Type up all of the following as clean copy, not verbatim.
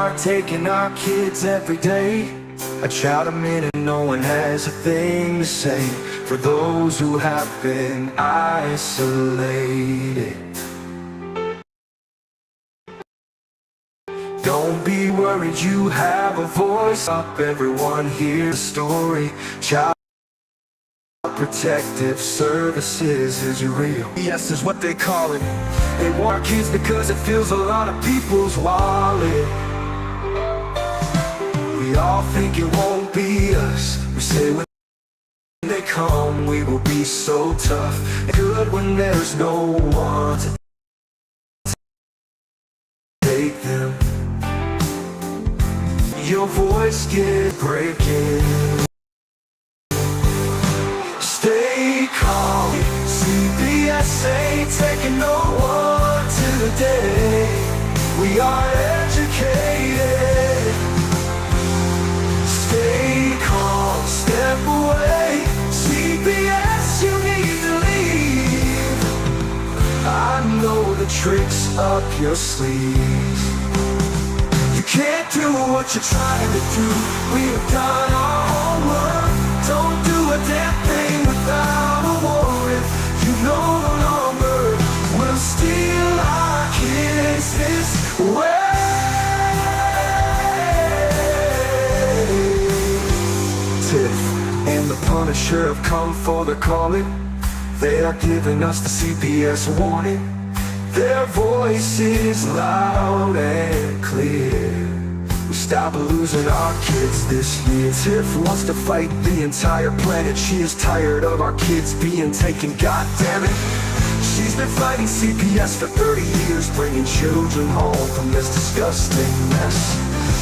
are taking our kids every day. I shout them in and no one has a thing to say for those who have been isolated. Don't be worried, you have a voice. Up, everyone hears a story. Child Protective Services is real. Yes, is what they call it. They want our kids because it fills a lot of people's wallet. We all think it won't be us. We say when they come, we will be so tough and good when there's no one to take them. Your voice gets breaking. Stay calm. CPS ain't taking no one today. We are educated. Stay calm, step away. CPS, you need to leave. I know the tricks up your sleeves. You can't do what you're trying to do. We've done our homework. Don't do a damn thing without a warrant. You no longer will steal our kids this way. Tiff and the Punisher have come for the calling. They are giving us the CPS warning. Their voice is loud and clear. We stop losing our kids this year. Tiff wants to fight the entire planet. She is tired of our kids being taken, god damn it. She's been fighting CPS for 30 years, bringing children home from this disgusting mess.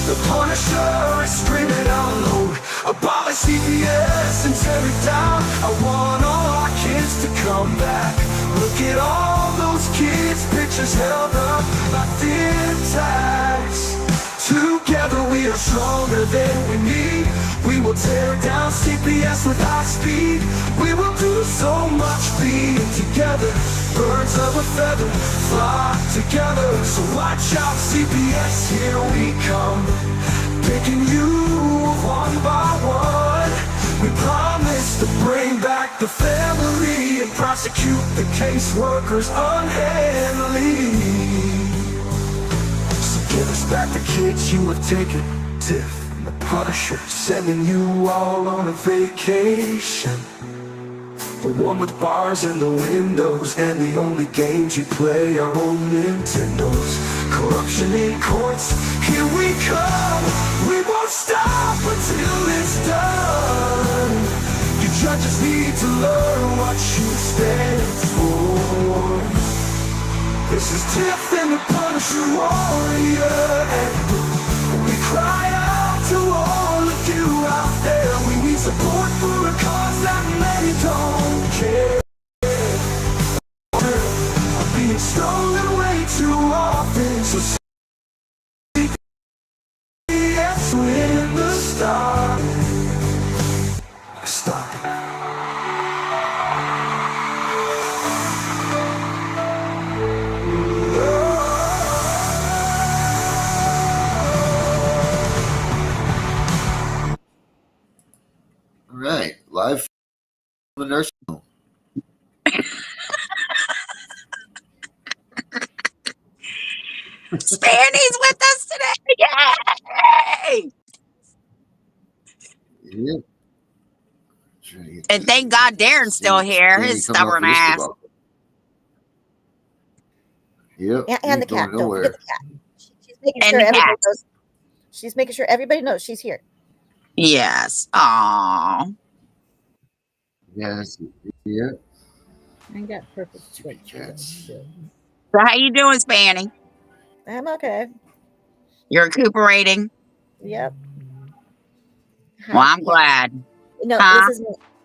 The Punisher is screaming out loud, abolish CPS and tear it down. I want all our kids to come back. Look at all those kids' pictures held up like thin tags. Together we are stronger than we need. We will tear down CPS with high speed. We will do so much being together. Birds of a feather flock together. So watch out CPS, here we come. Picking you one by one. We promise to bring back the family and prosecute the caseworkers unhandily. Give us back the kids you have taken. Tiff and the Punisher sending you all on a vacation. The one with bars in the windows and the only games you play are on Nintendos. Corruption in courts, here we come. We won't stop until it's done. You judges need to learn what you stand for. This is Tiff and the Punisher warrior, and we cry out to all of you out there. We need support for a cause that many don't care. I'm being stolen way too often, so CPS win the star. Stop it. Right, live from the nursing home. Spanny's with us today. Yay! Yeah. And thank God Darren's still here. His stubborn ass. Yep. And the cat. Don't forget the cat. She's making And sure the everybody cat. knows. She's making sure everybody knows she's here. Yes. Aww. Yes. Yeah. I got perfect cats. So how you doing, Spanny? I'm okay. You're recuperating? Yep. Well, I'm glad. No, Huh?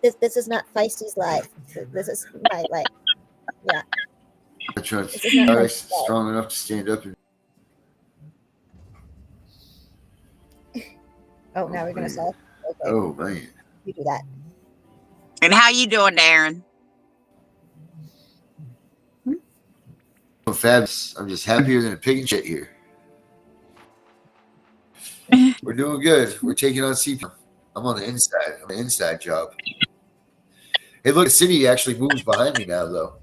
this is not Feisty's life. This is my life. Yeah. I tried to be strong enough to stand up. Oh, now we're gonna solve. Okay. Oh man. You do that. And how you doing, Darren? Oh, fabulous. I'm just happier than a pig in shit here. We're doing good. We're taking on CP. I'm on the inside. I'm an inside job. Hey, look, the city actually moves behind me now, though.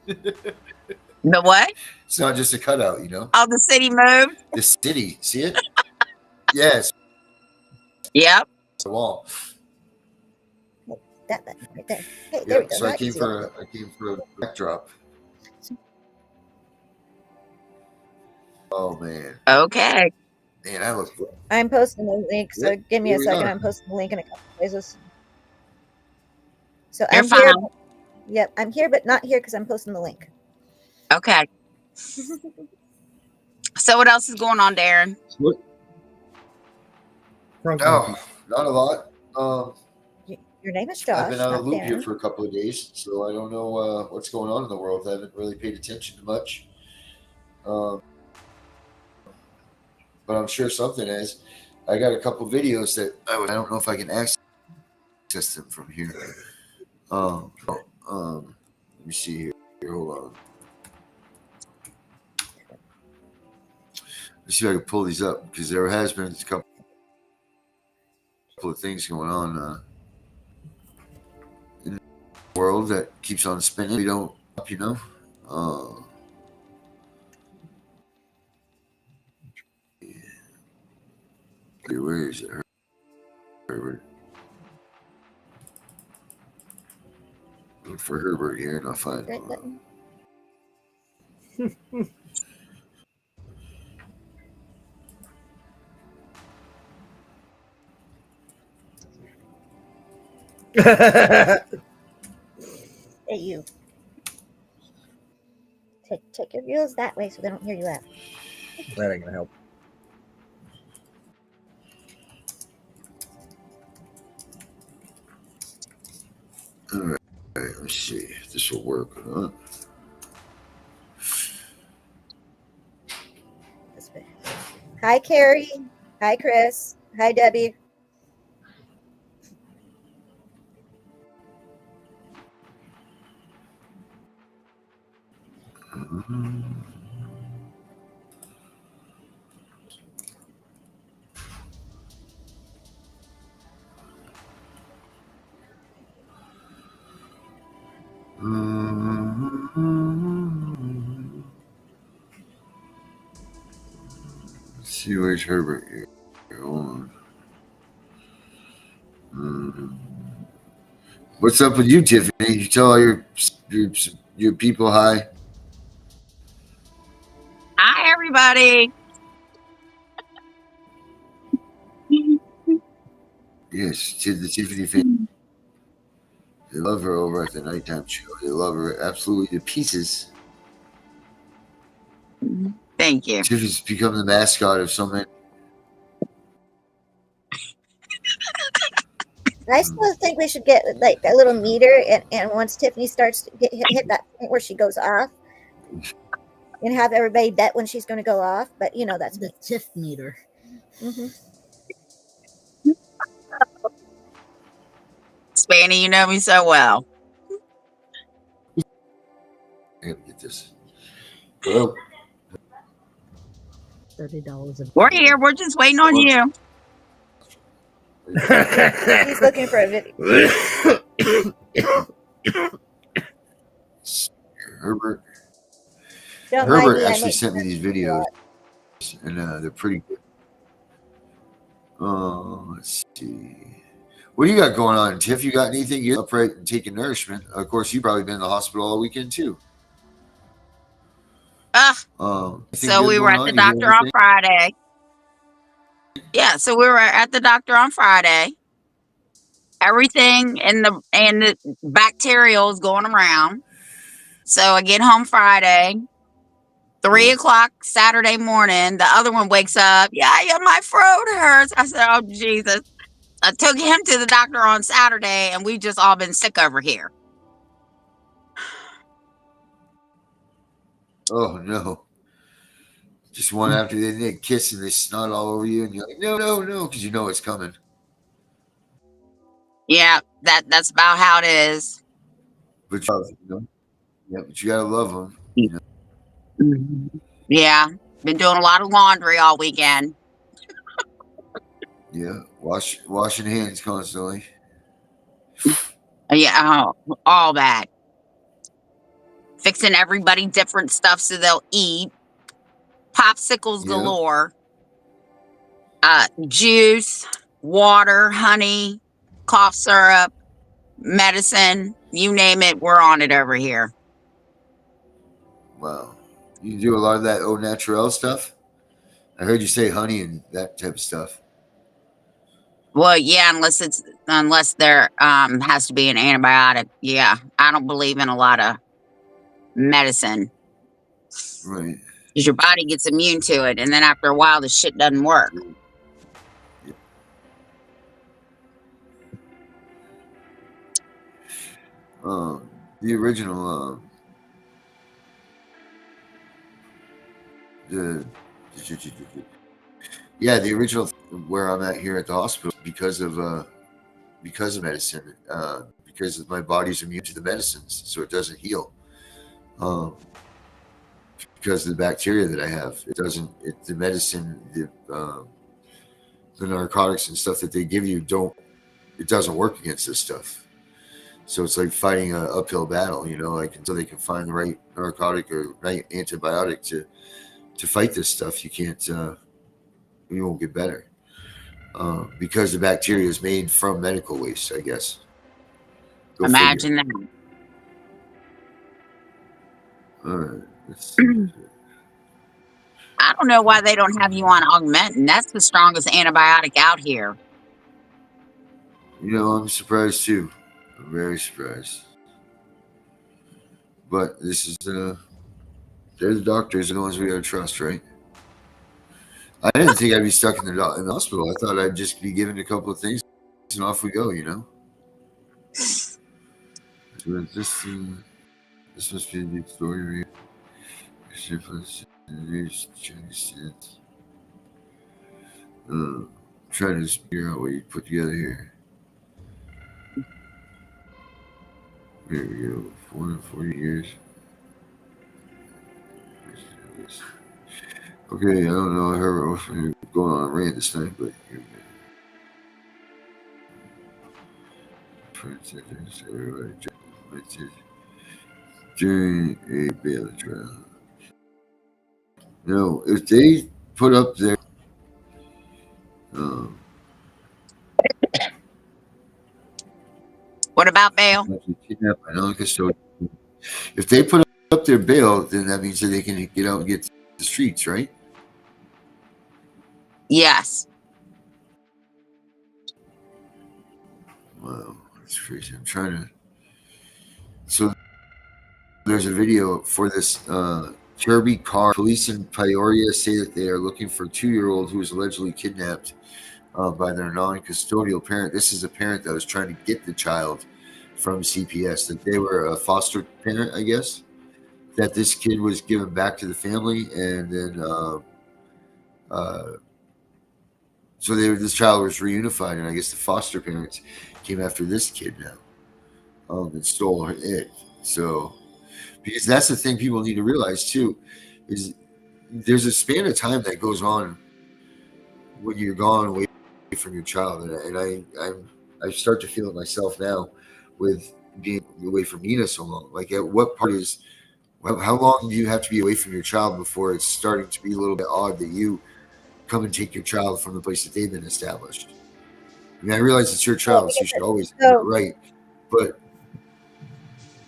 The what? It's not just a cutout, you know. Oh, the city moved? The city, see it? Yes. Yep. The wall. That button right there. Hey, there we go. So Now I came can see for it. a backdrop. Oh man. Okay. Man, I look. I'm posting the link, so Yep, give me a here we second. are. I'm posting the link in a couple places. So You're I'm here. fine. Yep, I'm here, but not here because I'm posting the link. Okay. So what else is going on, Darren? What? No, not a lot. Your name is Josh. I've been out of not loop here Darren. for a couple of days, so I don't know what's going on in the world. I haven't really paid attention to much. But I'm sure something is. I got a couple videos that I don't know if I can access them from here. Let me see here. Hold on. Let's see if I can pull these up because there has been a couple of things going on in the world that keeps on spinning. We don't, you know. Where is it? Herbert. Look for Herbert here, and I'll find Right him. button. Hey, you. Take your views that way so they don't hear you out. That ain't gonna help. All right, let's see if this will work or not. This way. Hi, Carrie. Hi, Chris. Hi, Debbie. Let's see, where's Herbert here? Hold on. What's up with you, Tiffany? You tell all your people hi. Hi, everybody. Yes, to the Tiffany family. They love her over at the nighttime show. They love her absolutely to pieces. Thank you. Tiffany's become the mascot of so many. I still think we should get like a little meter, and once Tiffany starts to hit that point where she goes off, and have everybody bet when she's going to go off. But you know that's The Tiff meter. Mm-hmm. Spanny, you know me so well. I gotta get this. Hello. $30. We're here. We're just waiting on you. He's looking for a video. Herbert. Don't mind Herbert me, I actually make sent me these videos, and they're pretty good. Let's see. What do you got going on, Tiff? You got anything? You're upright and taking nourishment. Of course, you've probably been in the hospital all weekend too. So we were at the doctor on Friday. Yeah, so we were at the doctor on Friday. Everything in the bacterial is going around. So I get home Friday, 3 o'clock Saturday morning. The other one wakes up. Yeah, my throat hurts. I said, oh, Jesus. I took him to the doctor on Saturday, and we've just all been sick over here. Oh, no. Just one after the other, they kiss and they snot all over you, and you're like, no, because you know it's coming. Yeah, that's about how it is. But but you gotta love them. You know? Yeah, been doing a lot of laundry all weekend. Yeah, washing hands constantly. Yeah, all that. Fixing everybody different stuff so they'll eat. Popsicles Yeah, galore. Juice, water, honey, cough syrup, medicine, you name it, we're on it over here. wow. You do a lot of that au naturel stuff. I heard you say honey and that type of stuff. Well, yeah, unless there has to be an antibiotic. Yeah, I don't believe in a lot of medicine Right. because your body gets immune to it, and then after a while, the shit doesn't work. Yeah. The original, the yeah, the original where I'm at here at the hospital because of medicine, because my body's immune to the medicines, so it doesn't heal. Because of the bacteria that I have, it doesn't. The medicine, the narcotics and stuff that they give you it doesn't work against this stuff. So it's like fighting an uphill battle, like until they can find the right narcotic or right antibiotic to fight this stuff, you can't, you won't get better. Because the bacteria is made from medical waste, I guess. Go figure. Imagine that. All right. Let's see. I don't know why they don't have you on Augmentin. That's the strongest antibiotic out here. I'm surprised too. I'm very surprised. But this is they're the doctors, the ones we gotta trust, right? I didn't think I'd be stuck in the hospital. I thought I'd just be given a couple of things and off we go. So this must be a good story. Trying to figure out what you put together here. Here we go. 440 years. Okay, I don't know. I heard we're going on a rant this time, but here we go. During a bail trial. No, if they put up their What about bail? if they put up their bail, then that means that they can get out and get to the streets, right? Yes. Wow, that's crazy. I'm trying to. So there's a video for this Kirby car. Police in Peoria say that they are looking for a 2-year-old who was allegedly kidnapped by their non-custodial parent. This is a parent that was trying to get the child from CPS. That they were a foster parent, I guess. That this kid was given back to the family, and then so this child was reunified, and I guess the foster parents came after this kid now, and stole it. So, because that's the thing people need to realize too, is there's a span of time that goes on when you're gone away from your child, and I start to feel it myself now with being away from Nina so long. Like, at what part is how long do you have to be away from your child before it's starting to be a little bit odd that you come and take your child from the place that they've been established? I mean, I realize it's your child, so you should always do it right. But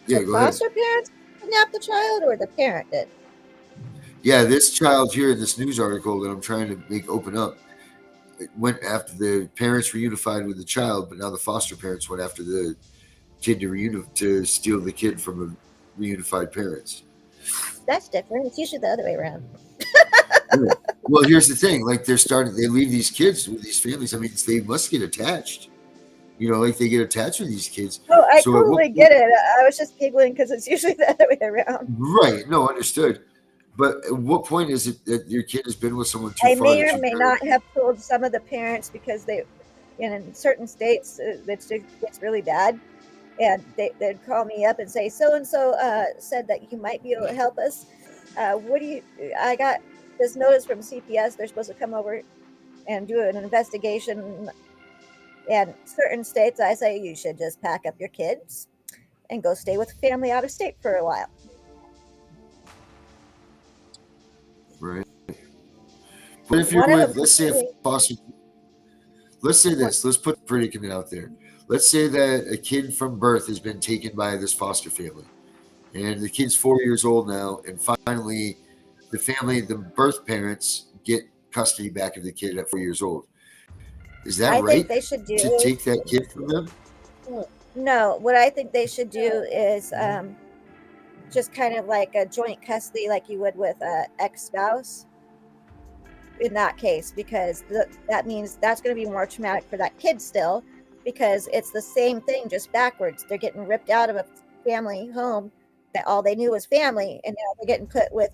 yeah, go ahead. Foster parents kidnapped the child, or the parent did? Yeah, this child here in this news article that I'm trying to make open up, it went after the parents reunified with the child, but now the foster parents went after the kid to steal the kid from the reunified parents. That's different. It's usually the other way around. Well, here's the thing: like they leave these kids with these families. I mean, they must get attached. Like they get attached with these kids. Oh, I totally get it. I was just giggling because it's usually the other way around. Right? No, understood. But at what point is it that your kid has been with someone too far? I may or may not have told some of the parents because in certain states, it's really bad. And they'd call me up and say, so-and-so said that you might be able to help us. I got this notice from CPS. They're supposed to come over and do an investigation. And certain states, I say you should just pack up your kids and go stay with family out of state for a while. Right. But if you're One of with, them let's say, a completely, foster, let's say this, let's put the predicament out there. Let's say that a kid from birth has been taken by this foster family, and the kid's 4 years old now, and finally the family, the birth parents, get custody back of the kid at 4 years old. Is that I think right they should do. to take that kid from them? No, what I think they should do is just kind of like a joint custody, like you would with a ex-spouse. In that case, because that means that's going to be more traumatic for that kid still, because it's the same thing, just backwards. They're getting ripped out of a family home that all they knew was family, and now they're getting put with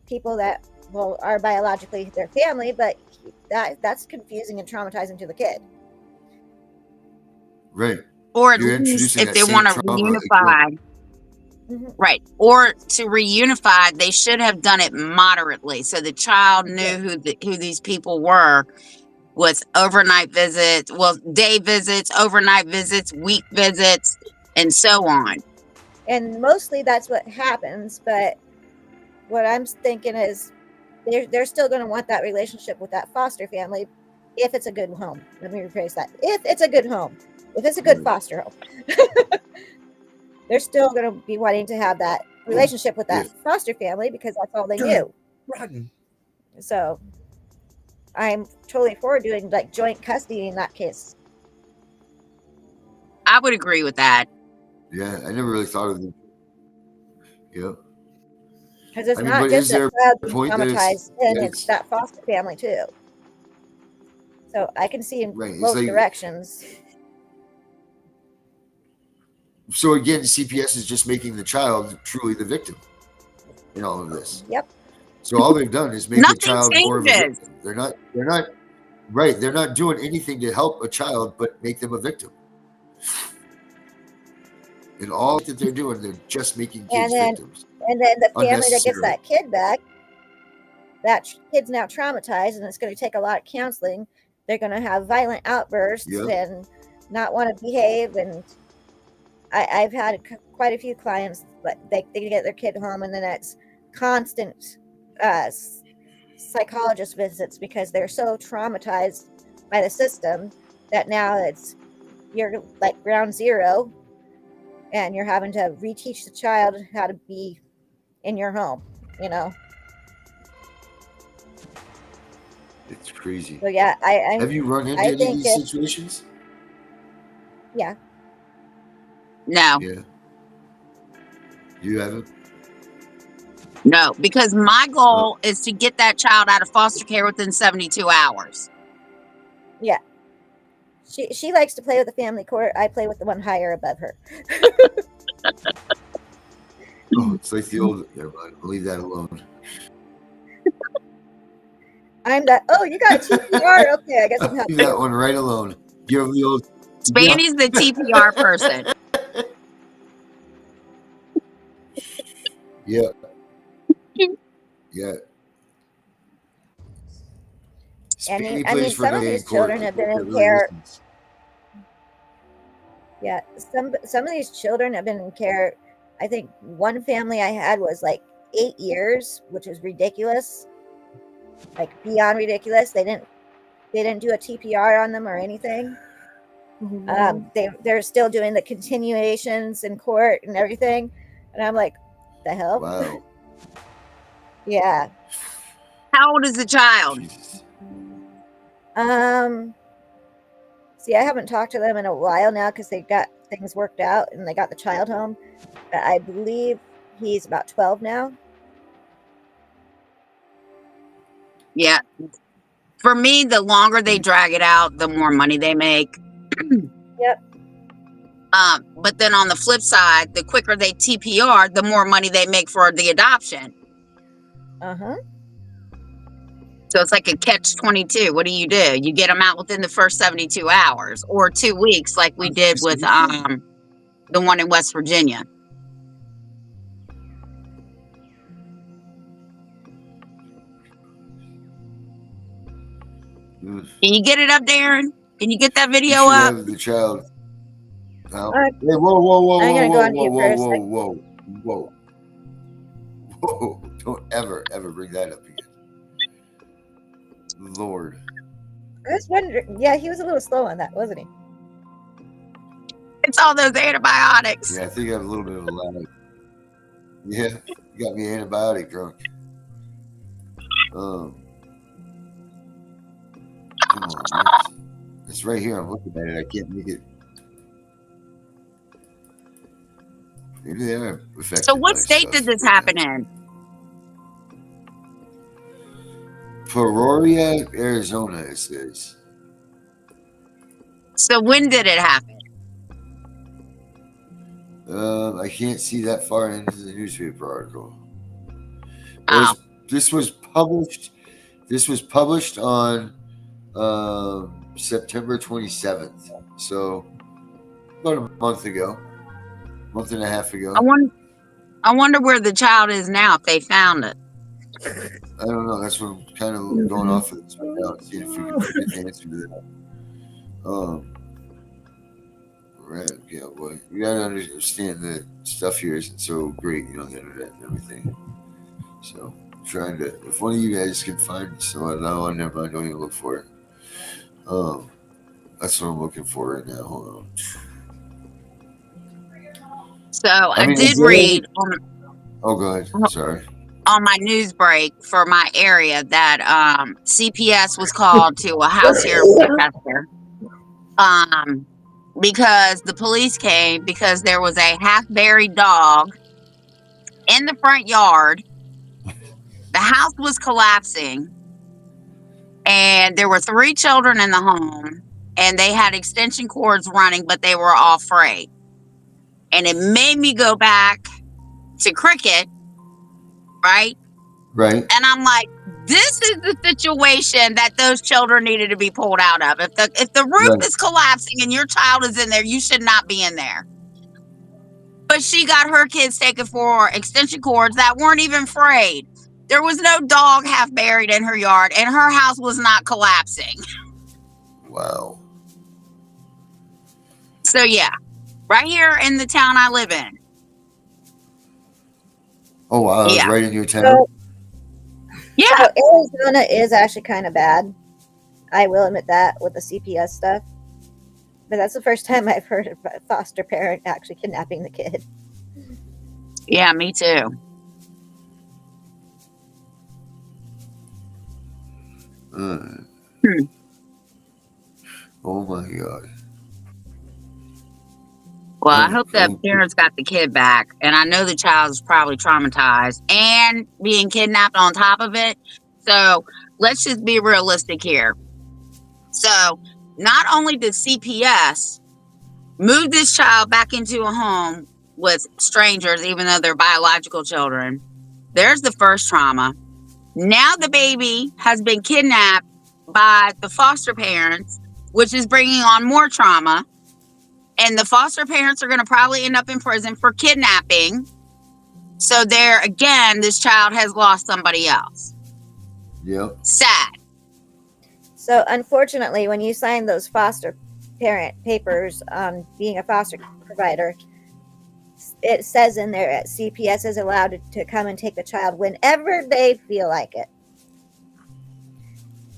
people that, well, are biologically their family, but that's confusing and traumatizing to the kid. Right. Or at You're least introducing if that they same want to trauma again. reunify, Mhm. right? Or to reunify, they should have done it moderately, so the child knew who these people were. Was overnight visits, well, day visits, overnight visits, week visits, and so on. And mostly that's what happens, but what I'm thinking is they're still going to want that relationship with that foster family if it's a good home. Let me rephrase that. If it's a good home, if it's a good foster home, they're still going to be wanting to have that relationship with that foster family because that's all they knew. So I'm totally for doing like joint custody in that case. I would agree with that. Yeah, I never really thought of it. Yeah. Because it's I mean, not but just is that there child a being point that traumatized, and it's it's that foster family too. So I can see in right? It's both like, directions. so again, CPS is just making the child truly the victim in all of this. Yep. So all they've done is make the Nothing child more of a changes. victim. They're not right. They're not doing anything to help a child, but make them a victim. And all that they're doing, they're just making kids victims. And then the family that gets Unnecessarily. that kid back, that kid's now traumatized, and it's going to take a lot of counseling. They're going to have violent outbursts Yep. and not want to behave. And I've had quite a few clients, but they get their kid home, and then it's constant psychologist visits because they're so traumatized by the system that now you're like ground zero, and you're having to reteach the child how to be in your home, you know. It's crazy. So yeah, Have you run into I any of think these situations? yeah. No, Yeah. You haven't? no, because my goal is to get that child out of foster care within 72 hours. Yeah. She likes to play with the family court. I play with the one higher above her. Oh, it's like the old. Never mind. I'll leave that alone. I'm that. Oh, you got a TPR? Okay, I guess I'm Leave helping. that one right alone. Give them the old. Spanny's the TPR person. Yeah. Yeah. Spanny plays for Some of nothing in these court. children have been It in really care. listens. Yeah, some of these children have been in care. I think one family I had was like 8 years, which is ridiculous, like beyond ridiculous. They didn't do a TPR on them or anything. They're still doing the continuations in court and everything, and I'm like, the hell? Wow. Yeah. How old is the child? Jesus. See, I haven't talked to them in a while now because they got things worked out and they got the child home. But I believe he's about 12 now. Yeah. For me, the longer they drag it out, the more money they make. Yep. But then on the flip side, the quicker they TPR, the more money they make for the adoption. Uh-huh. So it's like a catch-22. What do? You get them out within the first 72 hours or 2 weeks, like we did with the one in West Virginia. Mm. Can you get it up, Darren? Can you get that You video should up? have the child. Now, Uh, hey, whoa, I'm gonna go on mute for a sec. whoa! Don't ever bring that up again. Lord. I was wondering. Yeah, he was a little slow on that, wasn't he? It's all those antibiotics. Yeah, I think I have a little bit of a lag. Yeah, you got me antibiotic drunk. Come on, it's right here. I'm looking at it. I can't make it. Maybe they are affected. So what by state stuff did this right happen now. in? Peoria, Arizona, it says. So when did it happen? I can't see that far into the newspaper article. Oh, This was published. This was published on September 27th. So about a month and a half ago. I wonder where the child is now if they found it. I don't know. That's what I'm kind of going off of this right now, seeing if we can get the answer to that. Right. Yeah, boy. You gotta understand that stuff here isn't so great, on the internet and everything. So I'm trying to. If one of you guys can find someone, no, never mind. Don't even look for it. That's what I'm looking for right now. Hold on. So I mean, did read Oh, go ahead. Sorry. on my news break for my area that CPS was called to a house here in Winchester. Because the police came because there was a half-buried dog in the front yard. The house was collapsing, and there were 3 children in the home, and they had extension cords running, but they were all frayed. And it made me go back to cricket, right? Right. And I'm like, this is the situation that those children needed to be pulled out of. If the roof is collapsing and your child is in there, you should not be in there. But she got her kids taken for extension cords that weren't even frayed. There was no dog half buried in her yard, and her house was not collapsing. Wow. So yeah, right here in the town I live in. Oh wow, Yeah. It's right in your town. So, Yeah. so Arizona is actually kind of bad. I will admit that with the CPS stuff. But that's the first time I've heard of a foster parent actually kidnapping the kid. Yeah, me too. Oh my God. Well, I hope the parents got the kid back. And I know the child is probably traumatized and being kidnapped on top of it. So let's just be realistic here. So not only did CPS move this child back into a home with strangers, even though they're biological children, there's the first trauma. Now the baby has been kidnapped by the foster parents, which is bringing on more trauma. And the foster parents are going to probably end up in prison for kidnapping. So there again, this child has lost somebody else. Yep. Sad. So unfortunately, when you sign those foster parent papers on being a foster provider, it says in there that CPS is allowed to come and take the child whenever they feel like it.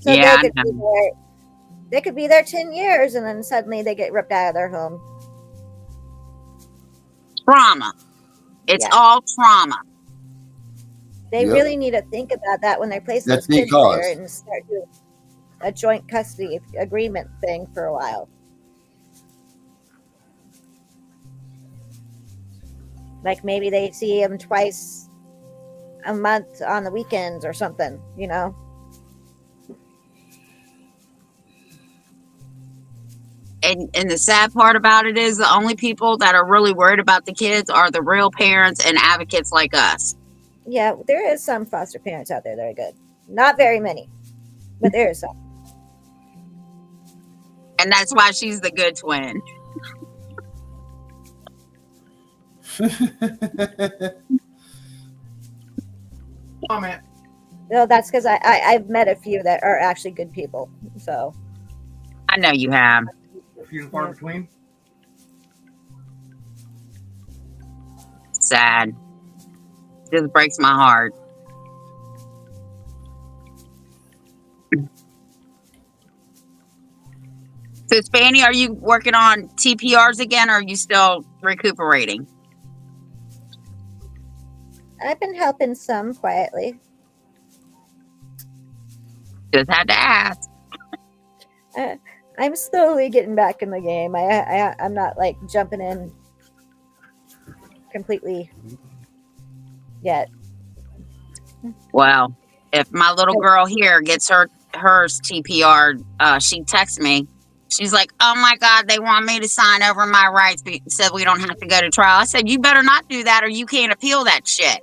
So Yeah, they could be there 10 years and then suddenly they get ripped out of their home. Trauma. It's Yeah. all trauma. They Yep. really need to think about that when they place That's those kids because- there and start doing a joint custody agreement thing for a while. Like maybe they see him twice a month on the weekends or something, you know? And the sad part about it is the only people that are really worried about the kids are the real parents and advocates like us. Yeah, there is some foster parents out there that are good. Not very many, but there is some. And that's why she's the good twin. Comment. No, that's because I've met a few that are actually good people. So I know you have. Few and far between. Sad. Just breaks my heart. So, Spanny, are you working on TPRs again, or are you still recuperating? I've been helping some quietly. Just had to ask. I'm slowly getting back in the game. I'm not like jumping in completely yet. Well, if my little girl here gets hers TPR, she texts me. She's like, "Oh my God, they want me to sign over my rights, said we don't have to go to trial." I said, "You better not do that, or you can't appeal that shit."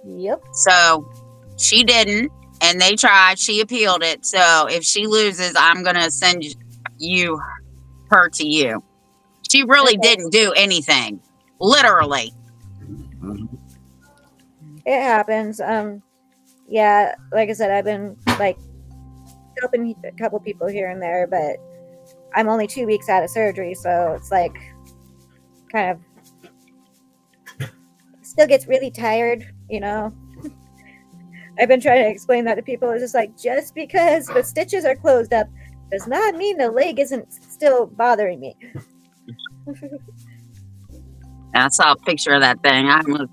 Yep. So she didn't, and they tried. She appealed it. So if she loses, I'm gonna send her to you. She really didn't do anything, literally. It happens. Yeah, like I said, I've been like helping a couple people here and there, but I'm only 2 weeks out of surgery, so it's like kind of still gets really tired, you know. I've been trying to explain that to people. It's just like, just because the stitches are closed up does not mean the leg isn't still bothering me. I saw a picture of that thing. I almost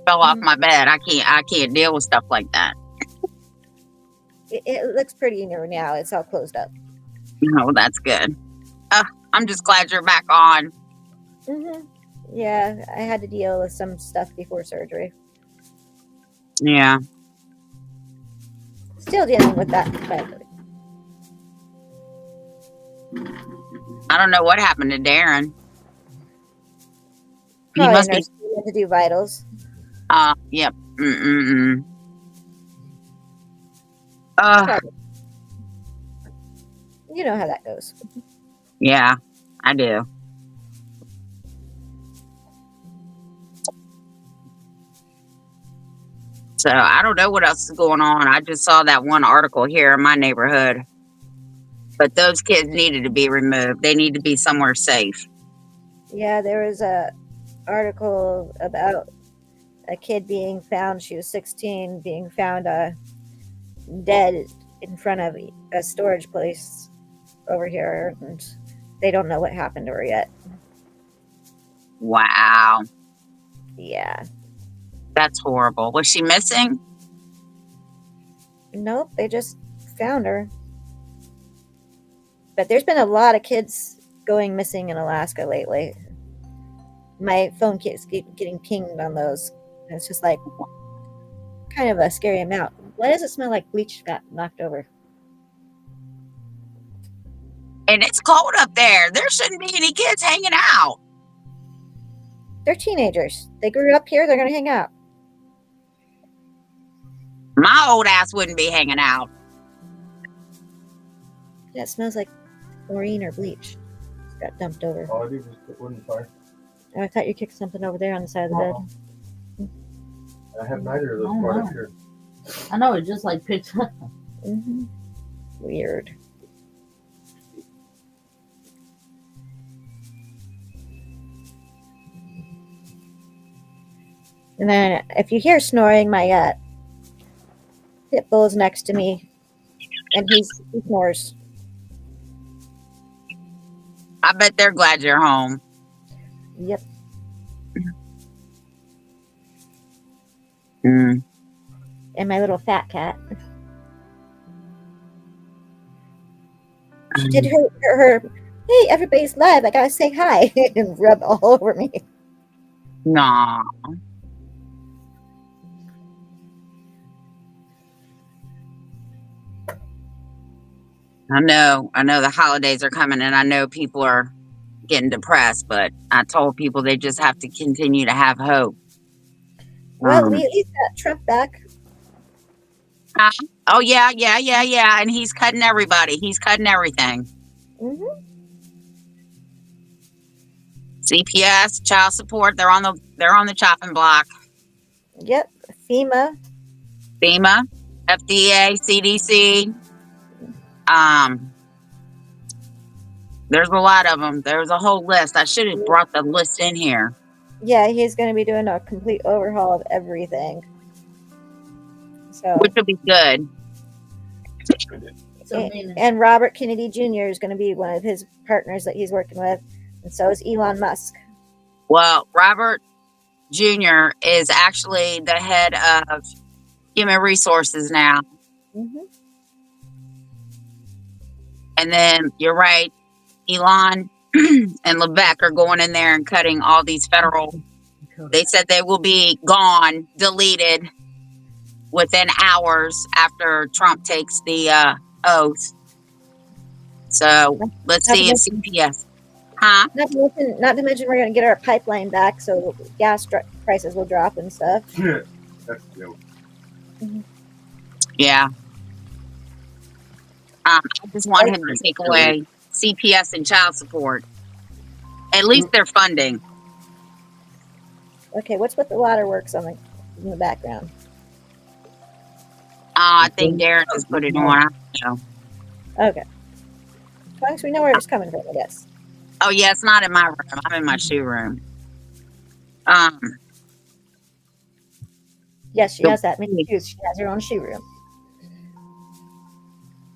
fell off my bed. I can't deal with stuff like that. It looks pretty new now. It's all closed up. No, that's good. I'm just glad you're back on. Yeah, I had to deal with some stuff before surgery. Yeah. Still dealing with that. But I don't know what happened to Darren. He probably must be. to do vitals. Yep. You know how that goes. Yeah, I do. So I don't know what else is going on. I just saw that one article here in my neighborhood. But those kids needed to be removed. They need to be somewhere safe. Yeah, there was a article about a kid being found. She was 16, being found dead in front of a storage place over here, and they don't know what happened to her yet. Wow. Yeah. That's horrible. Was she missing? Nope, they just found her. But there's been a lot of kids going missing in Alaska lately. My phone keeps getting pinged on those. It's just like kind of a scary amount. Why does it smell like bleach got knocked over? And it's cold up there. There shouldn't be any kids hanging out. They're teenagers. They grew up here. They're going to hang out. My old ass wouldn't be hanging out. Yeah, it smells like chlorine or bleach. It's got dumped over. All I do is put wood in the fire. Oh, I thought you kicked something over there on the side of the bed. I have neither of those Oh, brought wow. up here. I know, it just like picks up. Weird. And then if you hear snoring, my pit bull is next to me, and he snores. I bet they're glad you're home. Yep. Mm. And my little fat cat. She did her hey, everybody's live. I gotta say hi and rub all over me. Nah. I know the holidays are coming and I know people are getting depressed, but I told people they just have to continue to have hope. Well, we at least got Trump back. Oh, yeah. And he's cutting everybody. He's cutting everything. CPS, child support, they're on the chopping block. Yep. FEMA, FEMA, FDA, CDC. There's a lot of them. There's a whole list. I should have brought the list in here. Yeah, he's going to be doing a complete overhaul of everything. So, Which will be good. So mean. and Robert Kennedy Jr. is going to be one of his partners that he's working with, and so is Elon Musk. Well, Robert Jr. is actually the head of human resources now. Mm-hmm. And then you're right, Elon and Levesque are going in there and cutting all these federal. They said they will be gone, deleted within hours after Trump takes the oath. So let's see if CPS. Huh? Not to mention we're going to get our pipeline back, so gas prices will drop and stuff. That's a joke. Yeah. I just want him to take away CPS and child support. At least they're funding. Okay, what's with the waterworks in the background? I think Darren just put it on. I don't know. Okay. As long as we know where it's coming from, I guess. Oh yeah, it's not in my room. I'm in my shoe room. Yes, she has that many shoes. She has her own shoe room.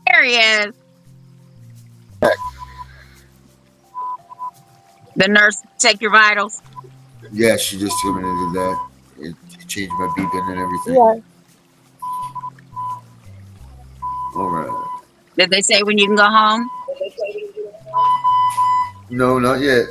There he is. The nurse take your vitals. Yeah, she just told me to do that. It changed my beeping and everything. Yeah. All right. Did they say when you can go home? No, not yet.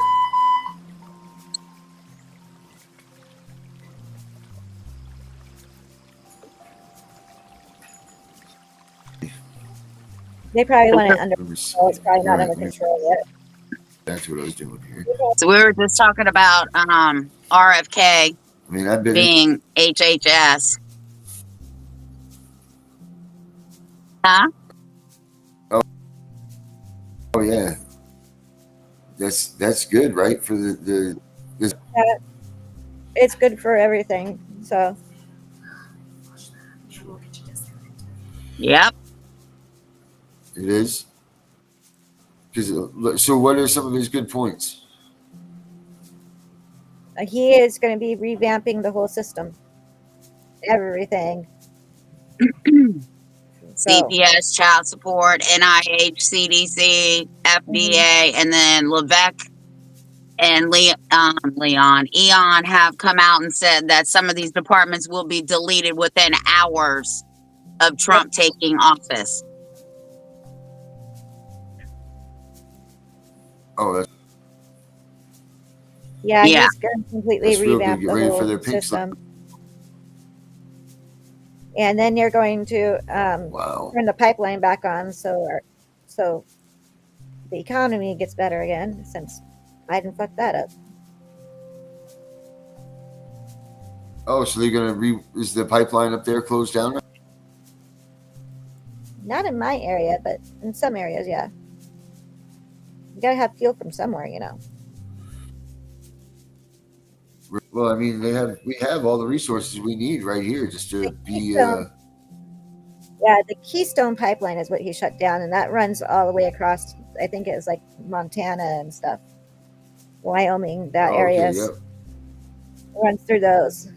They probably want it under Let me see. control. It's probably not All right, under control yet. That's what I was doing here. So we were just talking about RFK I mean, I've been being HHS. Huh? Oh yeah, that's good, right? For the It's good for everything. So Yep. it is. Because so, what are some of his good points? he is going to be revamping the whole system. Everything. So, CPS, child support, NIH, CDC, FDA, and then Levesque and Eon have come out and said that some of these departments will be deleted within hours of Trump taking office. Oh, that's yeah, Yeah. he's going to completely That's real good. revamp Get the ready for whole their pink slip. system. And then you're going to wow. turn the pipeline back on, so the economy gets better again, since Biden fucked that up. Oh, so they're gonna is the pipeline up there closed down? Not in my area, but in some areas, yeah. You gotta have fuel from somewhere, you know. Well, I mean, we have all the resources we need right here just to be. Yeah, the Keystone Pipeline is what he shut down, and that runs all the way across. I think it was like Montana and stuff, Wyoming, that area Yep. runs through those.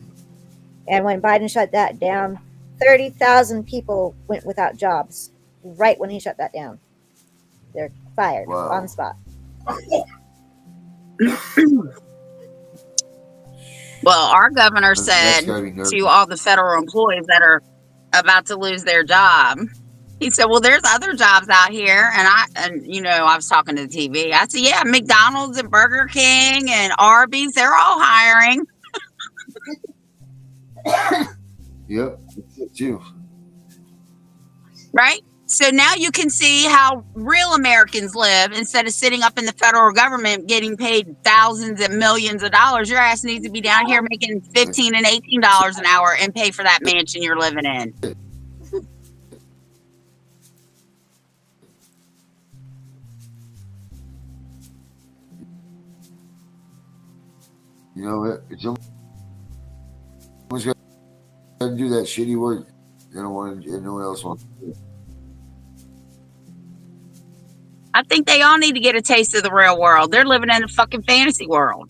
And when Biden shut that down, 30,000 people went without jobs right when he shut that down. They're fired Wow. on the spot. Well, our governor That's said gotta be nervous. to all the federal employees that are about to lose their job, he said, well, there's other jobs out here. And I was talking to the TV. I said, yeah, McDonald's and Burger King and Arby's, they're all hiring. Yep, that's it too. Right? So now you can see how real Americans live. Instead of sitting up in the federal government getting paid thousands and millions of dollars, your ass needs to be down here making $15 and $18 an hour and pay for that mansion you're living in. You know what? It's almost got to do that shitty work. You don't want to. No one else wants to do it. think they all need to get a taste of the real world. They're living in a fucking fantasy world.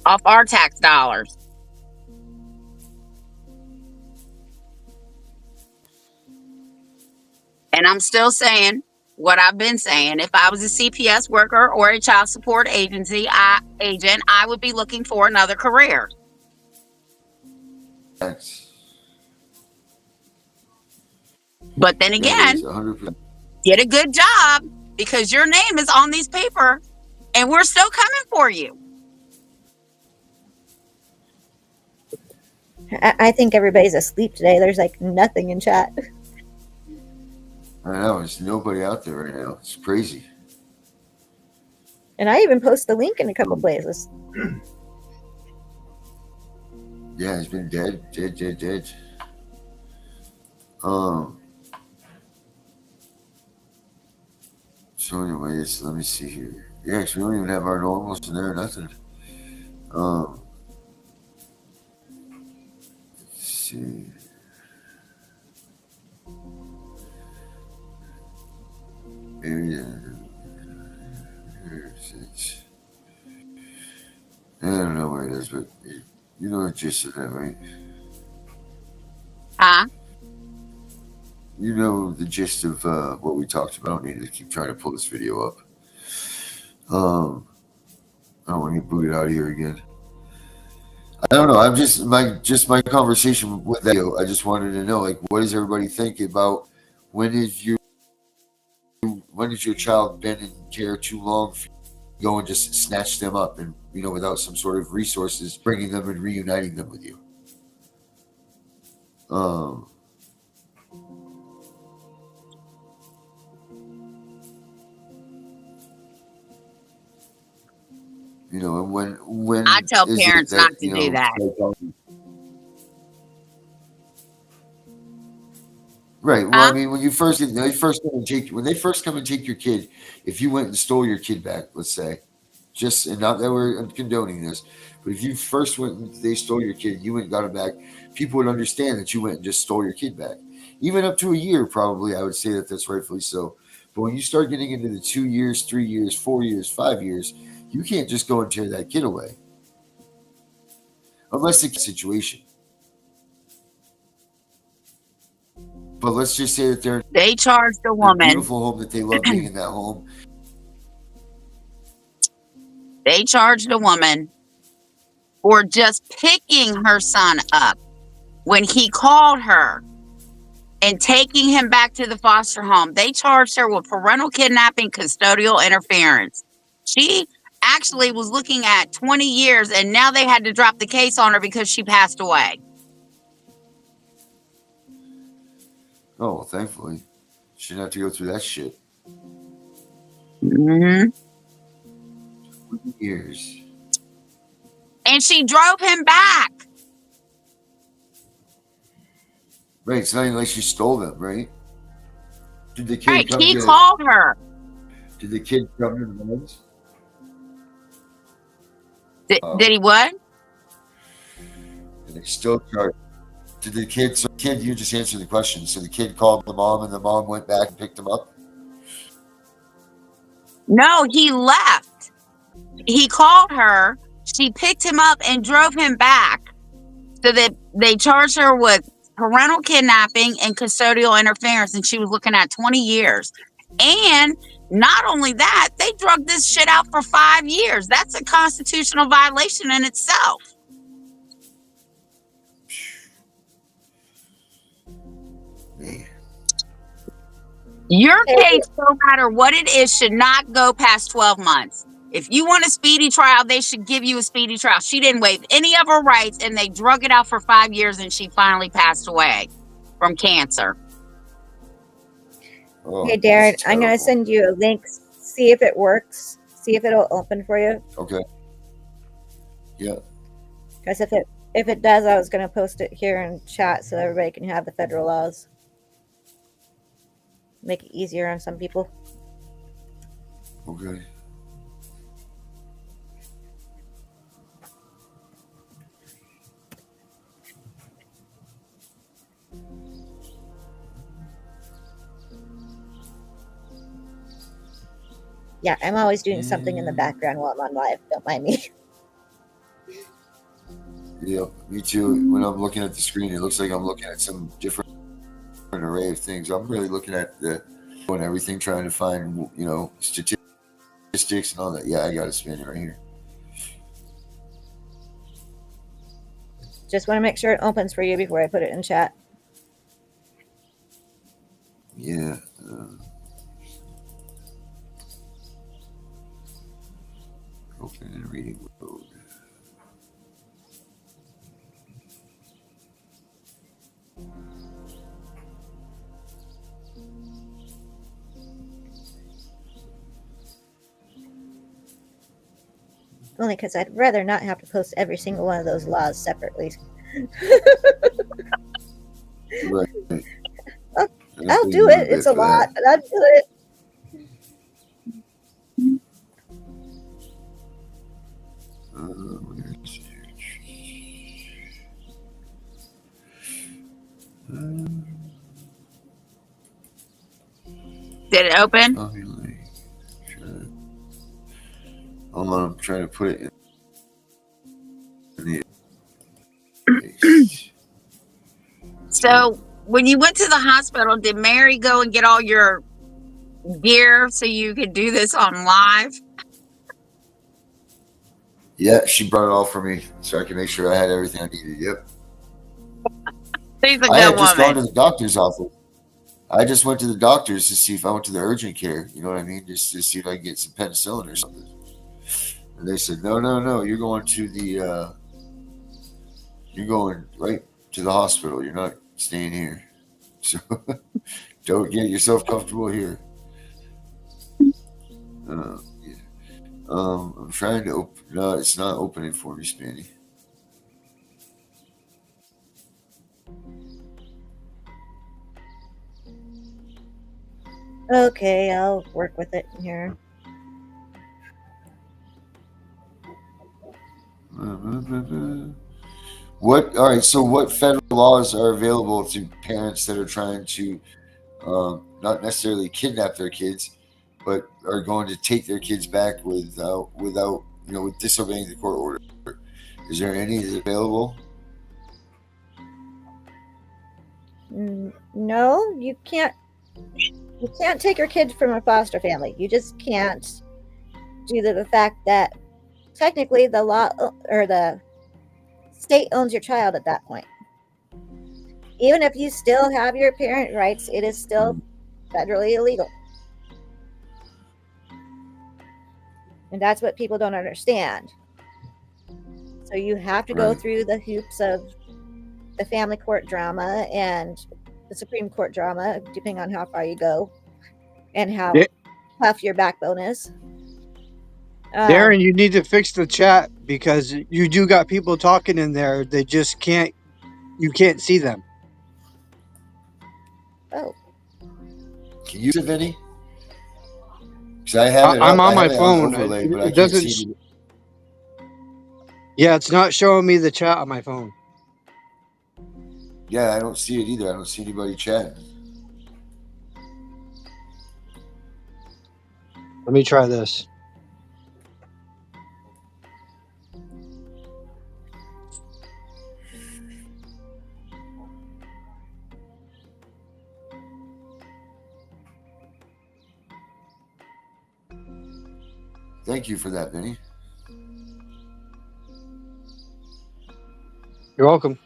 Off our tax dollars. And I'm still saying what I've been saying. If I was a CPS worker or a child support agent, I would be looking for another career. That's, But then that again, is 100%. get a good job because your name is on these papers and we're still coming for you. I think everybody's asleep today. There's like nothing in chat. I know, there's nobody out there right now. It's crazy. And I even post the link in a couple places. Yeah, he's been dead. So anyways, let me see here. Yeah, 'cause we don't even have our normals in there, nothing. Let's see. Maybe here's it. I don't know where it is, but you know the gist of that, right? Huh? You know the gist of what we talked about. I don't need to keep trying to pull this video up. I don't want to get booted out of here again. I don't know. I'm just my conversation with that. I just wanted to know, like, what does everybody think about when has your child been in care too long? Go and just snatch them up, and without some sort of resources, bringing them and reuniting them with you. And when I tell is parents it not that to do that. Right. Well, Huh? I mean, when they first come and take your kid, if you went and stole your kid back, let's say, and not that we're condoning this, but if you first went and they stole your kid, you went and got him back, people would understand that you went and just stole your kid back. Even up to a year, probably, I would say that's rightfully so. But when you start getting into the 2 years, 3 years, 4 years, 5 years, you can't just go and tear that kid away. Unless it's a situation. But let's just say that They charged a a woman. beautiful home, that they love being in that home. They charged a woman for just picking her son up when he called her and taking him back to the foster home. They charged her with parental kidnapping, custodial interference. She actually was looking at 20 years, and now they had to drop the case on her because she passed away. Oh, well, thankfully. Shouldn't have to go through that shit. Mm-hmm. Years. And she drove him back. Right, it's not even like she stole them, right? Did the kid Right, come he to called her. Did the kid come to the mom's? Did he what? And they still charged. Did the kid? So you just answered the question. So the kid called the mom, and the mom went back and picked him up. No, he left. He called her. She picked him up and drove him back. So that they charged her with parental kidnapping and custodial interference, and she was looking at 20 years. And not only that, they drug this shit out for 5 years. That's a constitutional violation in itself. Man. Your case, no matter what it is, should not go past 12 months. If you want a speedy trial, they should give you a speedy trial. She didn't waive any of her rights, and they drug it out for 5 years, and she finally passed away from cancer. Oh, Hey, Darren, I'm going to send you a link. See if it works. See if it'll open for you. Okay. Yeah. Because if it does, I was going to post it here in chat so everybody can have the federal laws. Make it easier on some people. Okay. Yeah, I'm always doing something in the background while I'm on live. Don't mind me. Yeah, me too. When I'm looking at the screen, it looks like I'm looking at some different array of things. I'm really looking at the and everything, trying to find, you know, statistics and all that. Yeah, I got to spin it right here. Just want to make sure it opens for you before I put it in chat. Yeah. Open and reading mode. Only because I'd rather not have to post every single one of those laws separately. Right. I'll do it. It's a lot, but I'll do it. Did it open? Hold on, I'm trying to put it in the. So when you went to the hospital, did Mary go and get all your gear so you could do this on live? Yeah, she brought it all for me so I could make sure I had everything I needed. Yep. She's a I had good just gone to woman. the doctor's office. I just went to the doctor's to see if I went to the urgent care. You know what I mean? Just to see if I could get some penicillin or something. And they said, no. You're going to the. You're going right to the hospital. You're not staying here. So don't get yourself comfortable here. Yeah. I'm trying to open. No, it's not opening for me, Spanny. Okay, I'll work with it here. What? All right. So, what federal laws are available to parents that are trying to not necessarily kidnap their kids, but are going to take their kids back without with disobeying the court order? Is there any available? No, you can't. You can't take your kid from a foster family. You just can't, due to the fact that technically the law or the state owns your child at that point. Even if you still have your parent rights, it is still federally illegal. And that's what people don't understand. So you have to go through the hoops of the family court drama and the Supreme Court drama, depending on how far you go and how tough your backbone is. Darren, you need to fix the chat because you do got people talking in there. They just can't. You can't see them. Oh. Can you see any? Because I have it I'm up. on I have my it on phone. overlay, but I It can't doesn't. see it. Yeah, it's not showing me the chat on my phone. Yeah, I don't see it either. I don't see anybody chatting. Let me try this. Thank you for that, Vinny. You're welcome.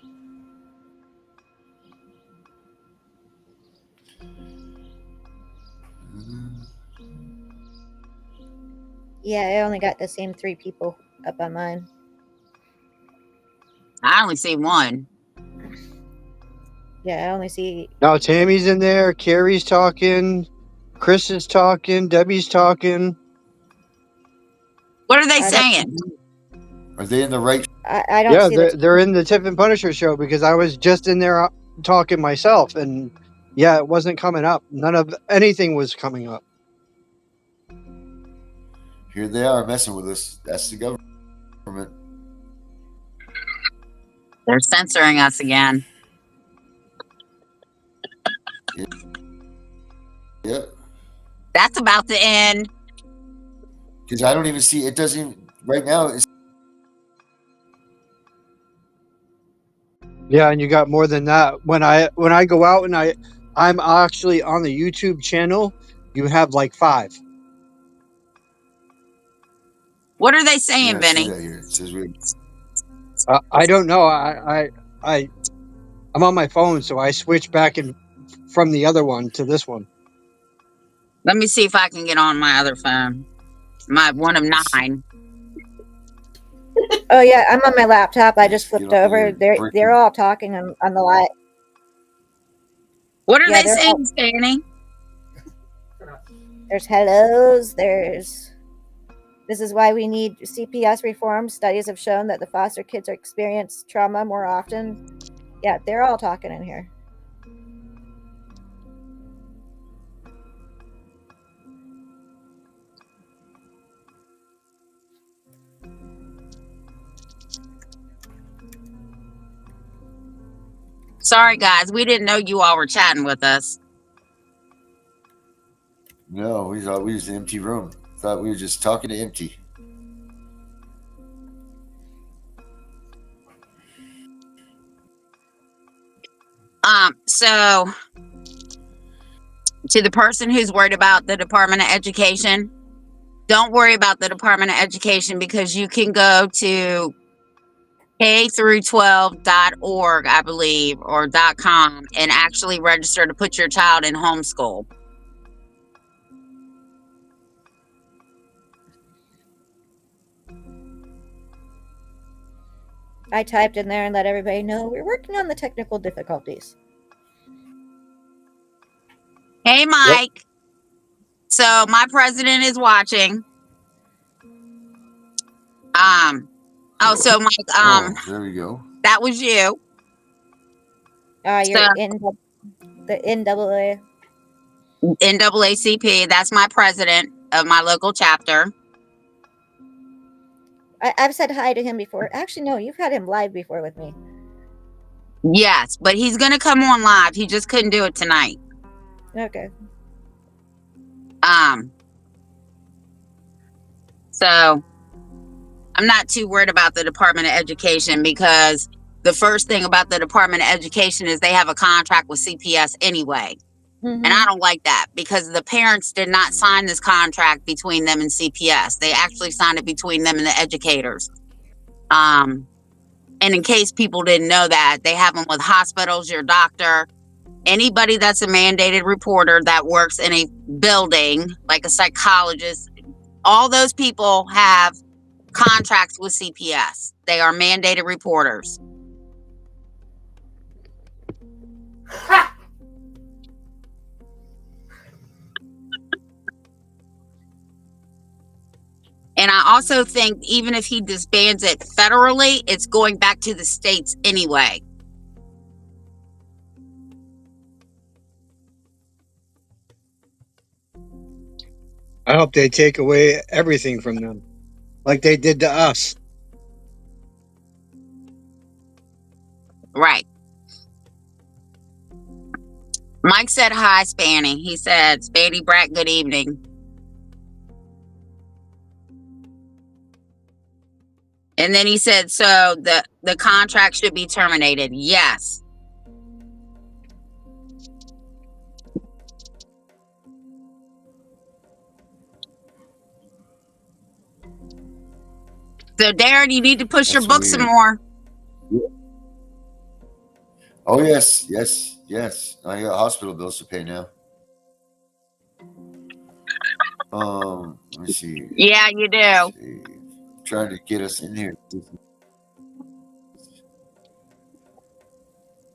Yeah, I only got the same 3 people up on mine. I only see one. Yeah, I only see. Now Tammy's in there. Carrie's talking. Chris is talking. Debbie's talking. What are they saying? Are they in the right? I don't see they're in the Tiff and Punisher show because I was just in there talking myself, and yeah, it wasn't coming up. None of anything was coming up. Here they are messing with us. That's the government. They're censoring us again. Yep. That's about to end. because I don't even see it. Doesn't right now. It's, Yeah, and you got more than that. When I go out and I'm actually on the YouTube channel, you have like 5. What are they yeah, saying, I see Benny? that here. It says we. I don't know. I'm on my phone, so I switch back and from the other one to this one. Let me see if I can get on my other phone. My one of 9. Oh yeah, I'm on my laptop. I just flipped Get on over. here. They're all talking on the live. What are Yeah, they saying, Stanny? there's hellos. This is why we need CPS reform. Studies have shown that the foster kids experience trauma more often. Yeah, they're all talking in here. Sorry, guys. We didn't know you all were chatting with us. No, we thought we was an empty room. Thought we were just talking to empty. So to the person who's worried about the Department of Education, don't worry about the Department of Education, because you can go to k-12.org, I believe, or .com, and actually register to put your child in homeschool. I typed in there and let everybody know we're working on the technical difficulties. Hey, Mike. So my president is watching. So Mike, there we go. that was you. You're So, in the NAA. NAACP, that's my president of my local chapter. I've said hi to him before. Actually, no, you've had him live before with me. Yes, but he's going to come on live. He just couldn't do it tonight. Okay. So I'm not too worried about the Department of Education, because the first thing about the Department of Education is they have a contract with CPS anyway. Mm-hmm. And I don't like that, because the parents did not sign this contract between them and CPS. They actually signed it between them and the educators. And in case people didn't know that, they have them with hospitals, your doctor, anybody that's a mandated reporter that works in a building, like a psychologist. All those people have contracts with CPS. They are mandated reporters. And I also think even if he disbands it federally, it's going back to the states anyway. I hope they take away everything from them, like they did to us. Right. Mike said hi, Spanny. He said, Spanny Brat, good evening. And then he said, so the contract should be terminated. Yes. So Darren, you need to push your book some more. Oh yes. I got hospital bills to pay now. Let me see. Yeah, you do. Trying to get us in here.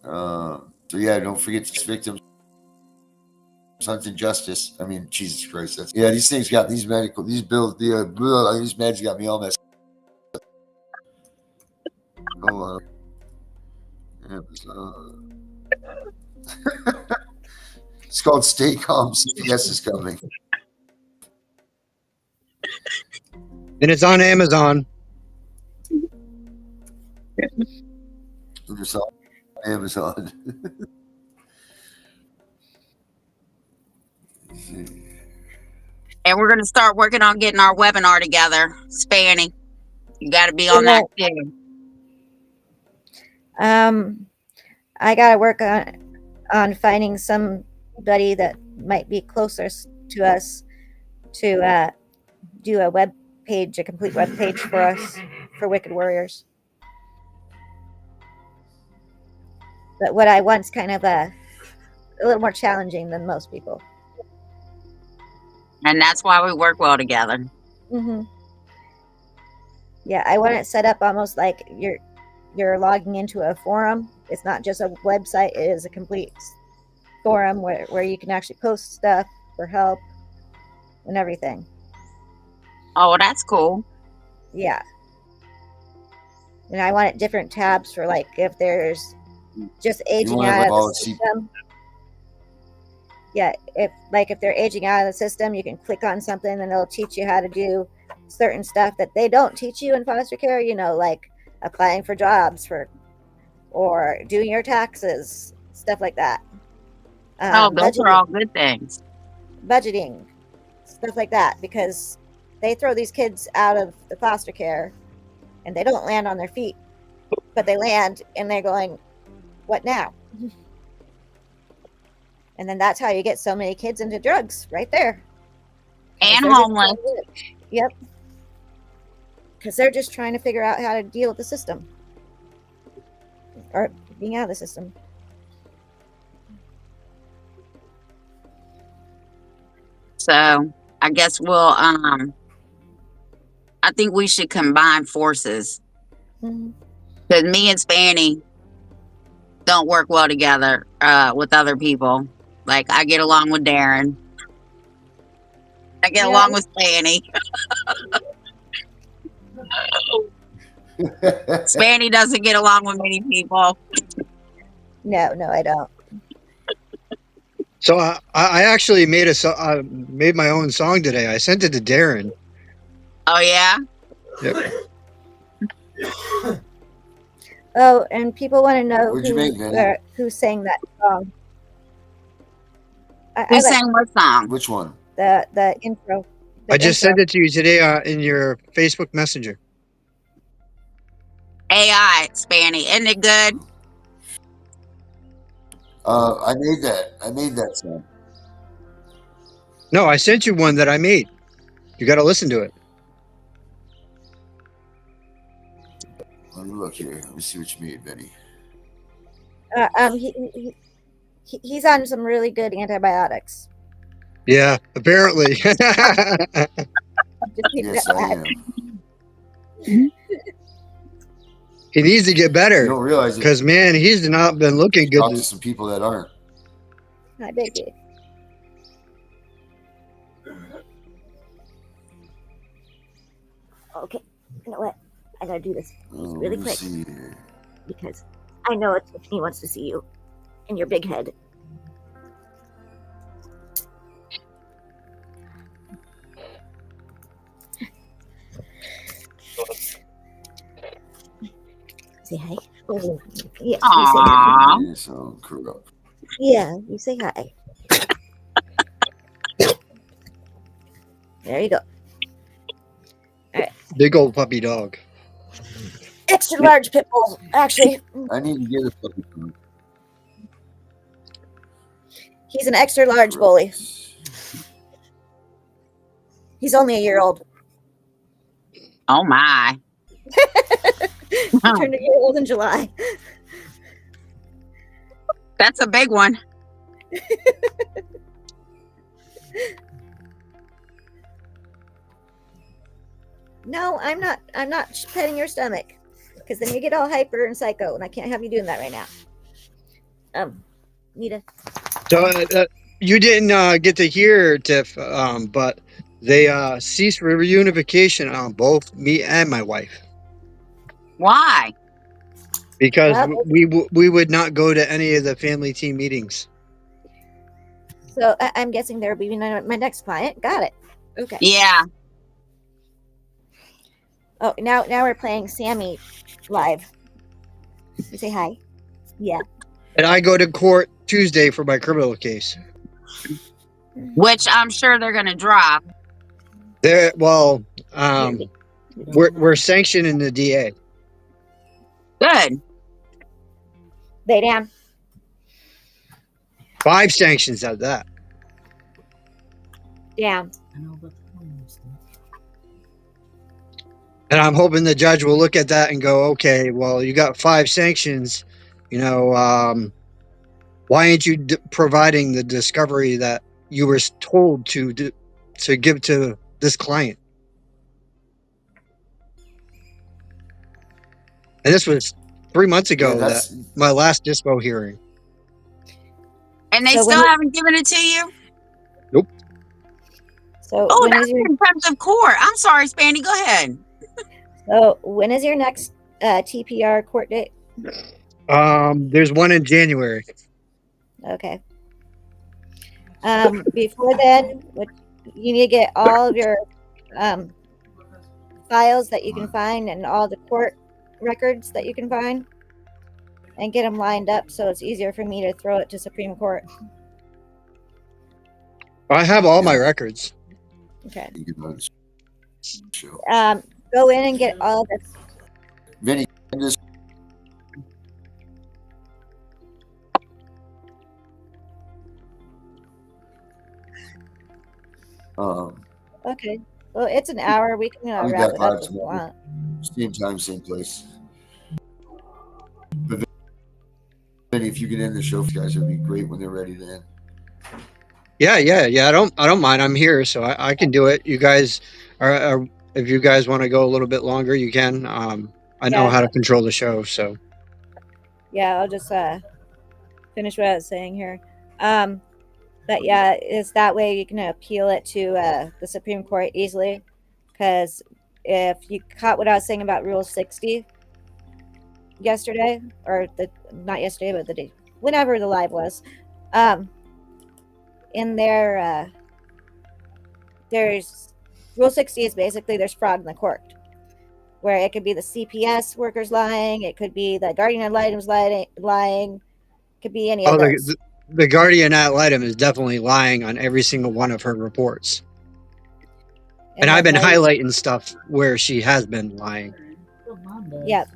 So yeah, don't forget victims. Hunting justice. I mean, Jesus Christ. These things got these bills. These meds got me all messed up. Hold on. It's called Stay Calm. CPS is coming. And it's on Amazon. It's on Amazon. And we're going to start working on getting our webinar together. Spanny, you got to be on that too. I gotta work on finding somebody that might be closer to us to do a web page, a complete web page for us for Wicked Warriors. But what I want's kind of a little more challenging than most people. And that's why we work well together. Mm-hmm. Yeah, I want it set up almost like you're logging into a forum. It's not just a website; it is a complete forum where you can actually post stuff for help and everything. Oh, that's cool. Yeah. And I want it different tabs for like if there's just aging want it out like of all the at C- system. Yeah, if they're aging out of the system, you can click on something and it'll teach you how to do certain stuff that they don't teach you in foster care, like applying for jobs or doing your taxes, stuff like that. Oh, those are all good things. Budgeting, stuff like that, because they throw these kids out of the foster care and they don't land on their feet, but they land and they're going, what now? And then that's how you get so many kids into drugs right there. And homeless. Yep. Because they're just trying to figure out how to deal with the system or being out of the system. So I guess I think we should combine forces. Because me and Spanny don't work well together with other people. Like, I get along with Darren. I get along with Spanny. Spanny doesn't get along with many people. No, I don't. So I actually made made my own song today. I sent it to Darren. Oh yeah. Yep. Oh, and people want to know who sang that song. Who sang what song? Which one? The intro. I just sent it to you today in your Facebook Messenger. AI, Spanny. Isn't it good? I made that song. No, I sent you one that I made. You got to listen to it. Let me look here. Let me see what you made, Benny. He's on some really good antibiotics. Yeah, apparently. Yes, I am. He needs to get better. You don't realize it. Because, man, he's not been looking good. Talk to some people that aren't. I beg you. Okay, you know what? I gotta do this really quick because I know he wants to see you in your big head. Say hi. Oh, yeah, you say hi. Yeah, you say hi. There you go. All right. Big old puppy dog. Extra large pit bull, actually. I need to get a puppy dog. He's an extra large bully. He's only a year old. Oh my. He turned a year old in July. That's a big one. No, I'm not petting your stomach because then you get all hyper and psycho, and I can't have you doing that right now. Nita. So you didn't get to hear, Tiff, but they ceased reunification on both me and my wife. Why? Because we would not go to any of the family team meetings. So I'm guessing they're being my next client. Got it. Okay. Yeah. Oh, now we're playing Sammy live. You say hi. Yeah. And I go to court Tuesday for my criminal case. Which I'm sure they're going to drop. There, well, we're sanctioning the DA. Good. Lay down. 5 sanctions at that. Down. And I'm hoping the judge will look at that and go, okay, well, you got 5 sanctions. You know, why ain't you providing the discovery that you were told to give to this client? And this was 3 months ago, Yeah, that my last dispo hearing. And they So still when- haven't given it to you? Nope. So Oh, when that's is your contempt of court. I'm sorry, Spanny. Go ahead. next TPR court date? There's one in January. Okay. Before then, you need to get all of your files that you can find and all the court records that you can find, and get them lined up so it's easier for me to throw it to Supreme Court. I have all my records. Okay. You can run the show. Go in and get all the Vinny, just Okay. Well, it's an hour. We can we wrap got it up 5 if you want. same time, same place. But Vinny, if you can end the show, guys, it'd be great when they're ready to end. Yeah. I don't mind. I'm here, so I can do it. You guys are if you guys want to go a little bit longer, you can. I know Yeah. how to control the show, so. Yeah, I'll just finish what I was saying here. But yeah, it's that way you can appeal it to the Supreme Court easily. Because if you caught what I was saying about Rule 60 yesterday, or not yesterday, but the day, whenever the live was, in there, there's Rule 60 is basically there's fraud in the court, where it could be the CPS workers lying, it could be the guardian ad litem's lying, it could be any of those. The guardian ad litem is definitely lying on every single one of her reports. And I've been highlighting stuff where she has been lying. Yep.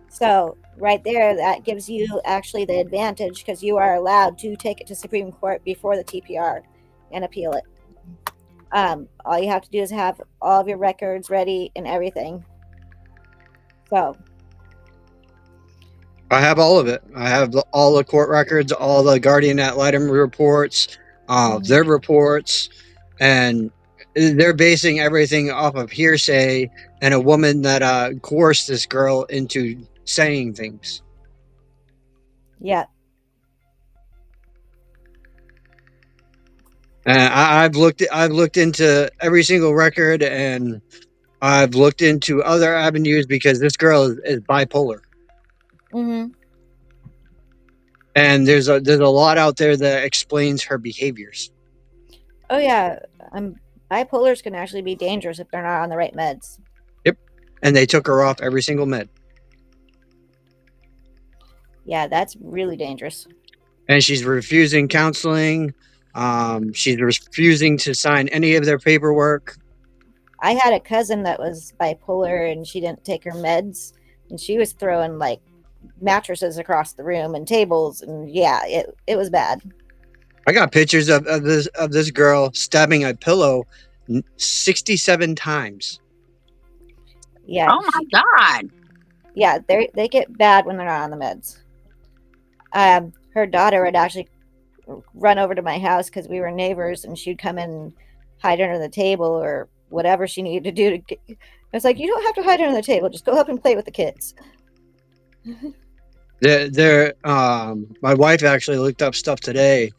So right there, that gives you actually the advantage, because you are allowed to take it to Supreme Court before the TPR and appeal it. All you have to do is have all of your records ready and everything. So I have all of it. I have all the court records, all the guardian ad litem reports, their reports, and they're basing everything off of hearsay and a woman that coerced this girl into saying things. yeah. I've looked into every single record, and I've looked into other avenues, because this girl is bipolar. Mm-hmm. And there's a lot out there that explains her behaviors. Oh yeah, bipolars can actually be dangerous if they're not on the right meds. Yep, and they took her off every single med. Yeah, that's really dangerous. And she's refusing counseling. She's refusing to sign any of their paperwork. I had a cousin that was bipolar, and she didn't take her meds, and she was throwing like mattresses across the room and tables, and yeah, it was bad. I got pictures of this girl stabbing a pillow 67 times. Yeah. Oh my God. Yeah, they get bad when they're not on the meds. Her daughter would actually run over to my house because we were neighbors, and she'd come in and hide under the table or whatever she needed to do to get. It's like, you don't have to hide under the table, just go up and play with the kids. My wife actually looked up stuff today,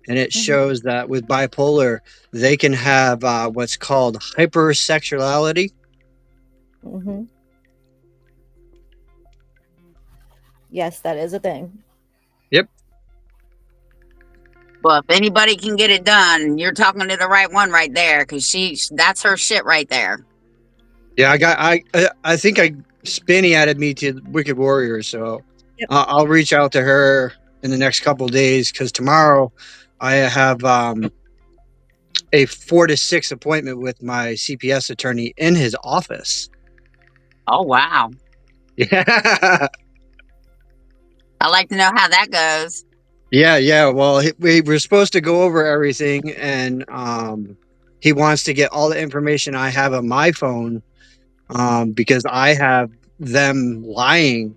and it shows that with bipolar, they can have what's called hypersexuality. Mm-hmm. Yes, that is a thing. Yep. Well, if anybody can get it done, you're talking to the right one right there, because that's her shit right there. Yeah, I think Spinny added me to Wicked Warriors, so Yep. I'll reach out to her in the next couple of days, because tomorrow I have a 4 to 6 appointment with my CPS attorney in his office. Oh, wow. Yeah. I'd like to know how that goes. Yeah. Well, we were supposed to go over everything, and he wants to get all the information I have on my phone, because I have them lying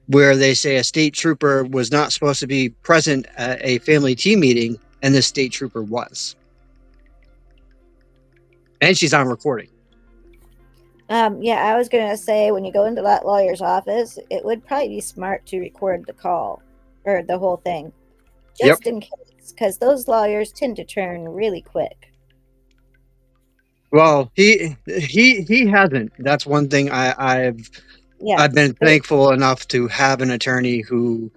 where they say a state trooper was not supposed to be present at a family team meeting, and the state trooper was. And she's on recording. Yeah, I was gonna say when you go into that lawyer's office, it would probably be smart to record the call or the whole thing, just in case, because those lawyers tend to turn really quick. Well, he hasn't. That's one thing I've Yeah, been but thankful enough to have an attorney who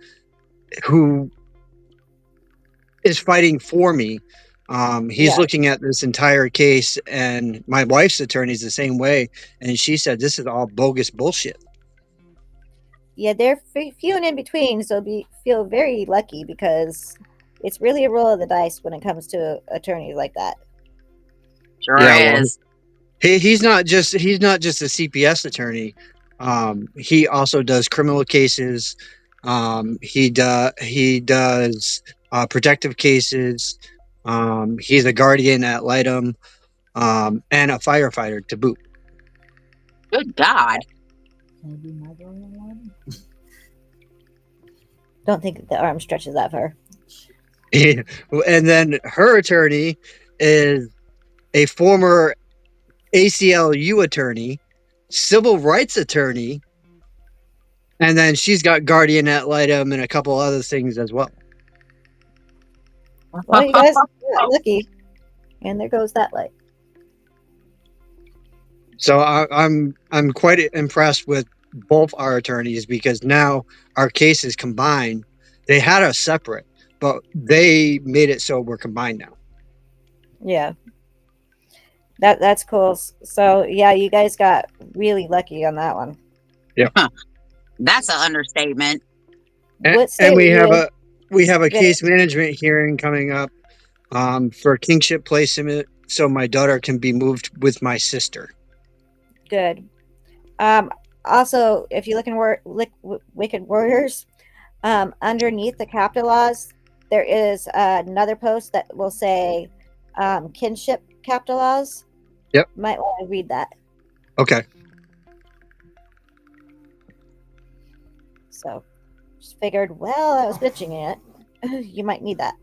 is fighting for me. He's yeah, looking at this entire case, and my wife's attorney is the same way, and she said this is all bogus bullshit. yeah, they're few and in between, so feel very lucky because it's really a roll of the dice when it comes to attorneys like that. Sure Yeah, well, is. he's not just a CPS attorney. He also does criminal cases. He does protective cases. He's a guardian ad litem, and a firefighter to boot. Good God. Can I be my guardian one? Don't think the arm stretches that far. And then her attorney is a former ACLU attorney, civil rights attorney, and then she's got guardian ad litem and a couple other things as well. Well, you guys got lucky, and there goes that light. So I'm quite impressed with both our attorneys because now our cases combined. They had us separate, but they made it so we're combined now. Yeah, that's cool. So yeah, you guys got really lucky on that one. That's an understatement. What state And we were you in? have a Yeah. case management hearing coming up for kingship placement, so my daughter can be moved with my sister. Good. Also, if you look in Wicked Warriors, underneath the capita laws, there is another post that will say kinship capita laws. Yep. Might want to read that. Okay. So, just figured, well, I was bitching it. You might need that.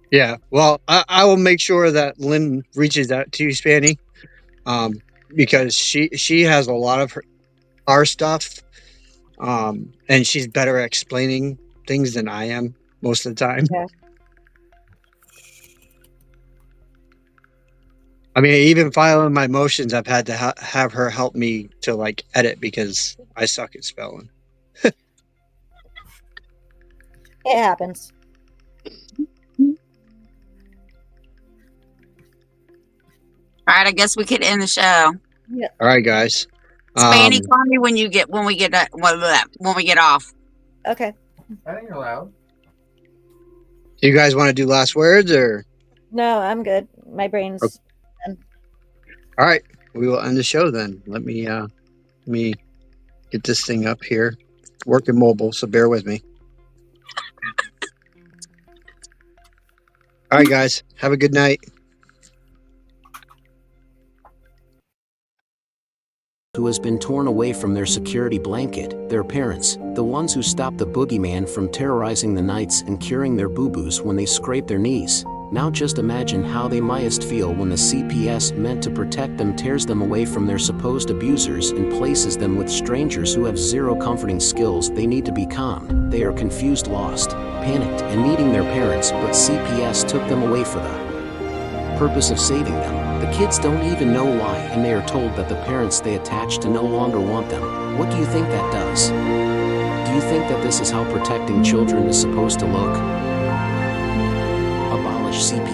Yeah. Well, I will make sure that Lynn reaches out to you, Spanny, because she has a lot of our stuff, and she's better at explaining things than I am most of the time. Yeah. I mean, even filing my motions, I've had to have her help me to like edit because I suck at spelling. It happens. All right, I guess we could end the show. All right, guys. Spanny, call me when we get off. Okay. I think you're allowed. Do you guys want to do last words or? No, I'm good. My brain's. Okay. All right, we will end the show then. Let me get this thing up here. Working mobile, so bear with me. All right, guys. Have a good night. Who has been torn away from their security blanket, their parents, the ones who stopped the boogeyman from terrorizing the nights and curing their boo-boos when they scrape their knees. Now just imagine how they mightest feel when the CPS meant to protect them tears them away from their supposed abusers and places them with strangers who have zero comforting skills. They need to be calm. They are confused, lost, panicked, and needing their parents, but CPS took them away for the purpose of saving them. The kids don't even know why, and they are told that the parents they attach to no longer want them. What do you think that does? Do you think that this is how protecting children is supposed to look? Abolish CPS.